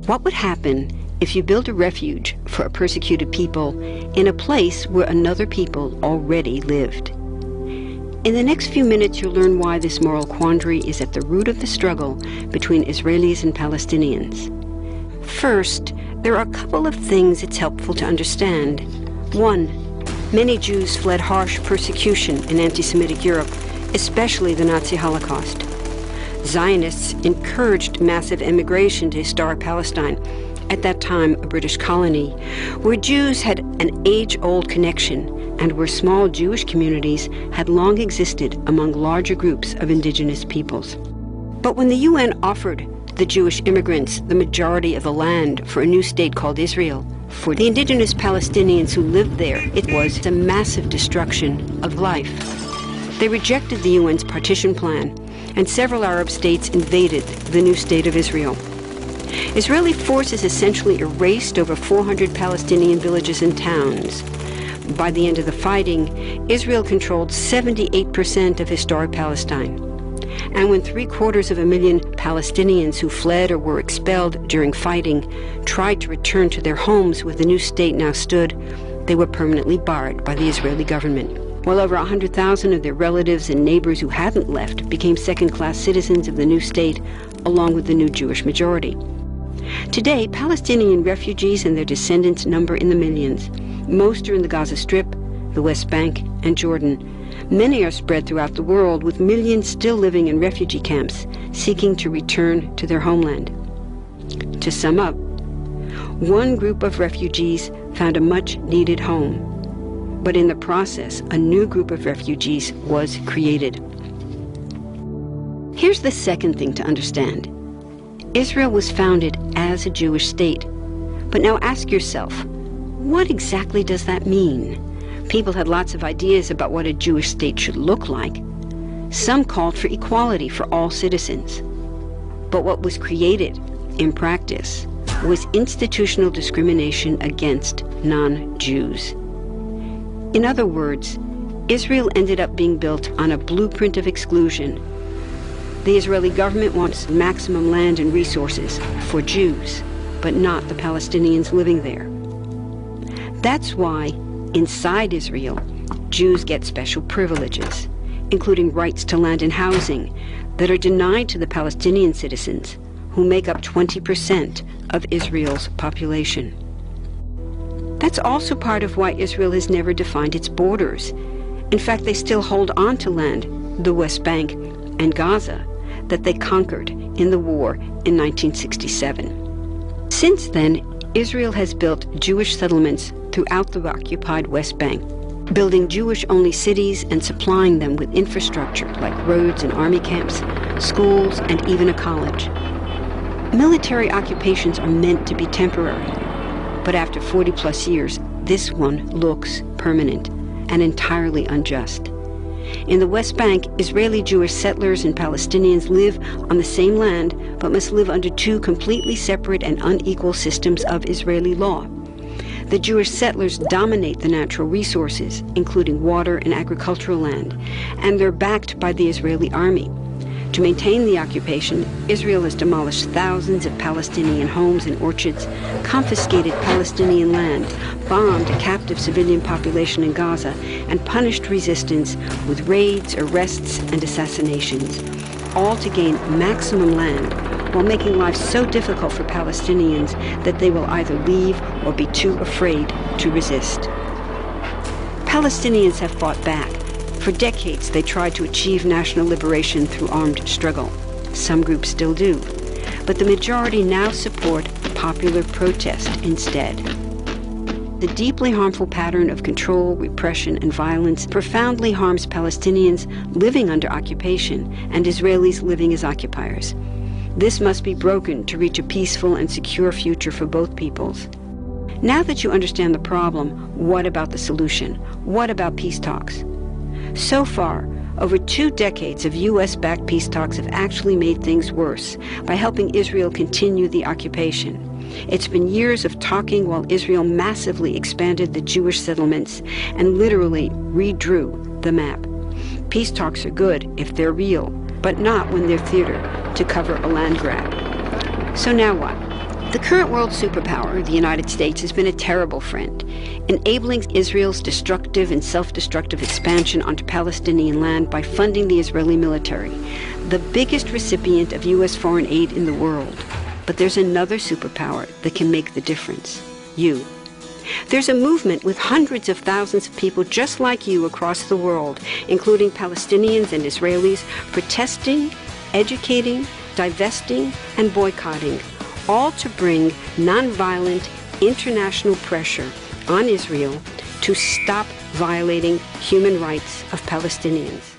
What would happen if you built a refuge for a persecuted people in a place where another people already lived? In the next few minutes, you'll learn why this moral quandary is at the root of the struggle between Israelis and Palestinians. First, there are a couple of things it's helpful to understand. One, many Jews fled harsh persecution in anti-Semitic Europe, especially the Nazi Holocaust. Zionists encouraged massive immigration to historic Palestine, at that time a British colony, where Jews had an age-old connection and where small Jewish communities had long existed among larger groups of indigenous peoples. But when the UN offered the Jewish immigrants the majority of the land for a new state called Israel, for the indigenous Palestinians who lived there, it was a massive destruction of life. They rejected the UN's partition plan, and several Arab states invaded the new state of Israel. Israeli forces essentially erased over 400 Palestinian villages and towns. By the end of the fighting, Israel controlled 78% of historic Palestine. And when 750,000 Palestinians who fled or were expelled during fighting tried to return to their homes where the new state now stood, they were permanently barred by the Israeli government. While over 100,000 of their relatives and neighbors who hadn't left became second-class citizens of the new state, along with the new Jewish majority. Today, Palestinian refugees and their descendants number in the millions. Most are in the Gaza Strip, the West Bank, and Jordan. Many are spread throughout the world, with millions still living in refugee camps, seeking to return to their homeland. To sum up, one group of refugees found a much-needed home. But in the process, a new group of refugees was created. Here's the second thing to understand. Israel was founded as a Jewish state. But now ask yourself, what exactly does that mean? People had lots of ideas about what a Jewish state should look like. Some called for equality for all citizens. But what was created, in practice, was institutional discrimination against non-Jews. In other words, Israel ended up being built on a blueprint of exclusion. The Israeli government wants maximum land and resources for Jews, but not the Palestinians living there. That's why, inside Israel, Jews get special privileges, including rights to land and housing, that are denied to the Palestinian citizens, who make up 20% of Israel's population. That's also part of why Israel has never defined its borders. In fact, they still hold on to land, the West Bank and Gaza, that they conquered in the war in 1967. Since then, Israel has built Jewish settlements throughout the occupied West Bank, building Jewish-only cities and supplying them with infrastructure like roads and army camps, schools, and even a college. Military occupations are meant to be temporary. But after 40-plus years, this one looks permanent and entirely unjust. In the West Bank, Israeli Jewish settlers and Palestinians live on the same land, but must live under two completely separate and unequal systems of Israeli law. The Jewish settlers dominate the natural resources, including water and agricultural land, and they're backed by the Israeli army. To maintain the occupation, Israel has demolished thousands of Palestinian homes and orchards, confiscated Palestinian land, bombed a captive civilian population in Gaza, and punished resistance with raids, arrests, and assassinations, all to gain maximum land, while making life so difficult for Palestinians that they will either leave or be too afraid to resist. Palestinians have fought back. For decades, they tried to achieve national liberation through armed struggle. Some groups still do. But the majority now support popular protest instead. The deeply harmful pattern of control, repression, and violence profoundly harms Palestinians living under occupation and Israelis living as occupiers. This must be broken to reach a peaceful and secure future for both peoples. Now that you understand the problem, what about the solution? What about peace talks? So far, over 2 decades of U.S.-backed peace talks have actually made things worse by helping Israel continue the occupation. It's been years of talking while Israel massively expanded the Jewish settlements and literally redrew the map. Peace talks are good if they're real, but not when they're theater to cover a land grab. So now what? The current world superpower, the United States, has been a terrible friend, enabling Israel's destructive and self-destructive expansion onto Palestinian land by funding the Israeli military, the biggest recipient of U.S. foreign aid in the world. But there's another superpower that can make the difference: you. There's a movement with hundreds of thousands of people just like you across the world, including Palestinians and Israelis, protesting, educating, divesting, and boycotting, all to bring nonviolent international pressure on Israel to stop violating human rights of Palestinians.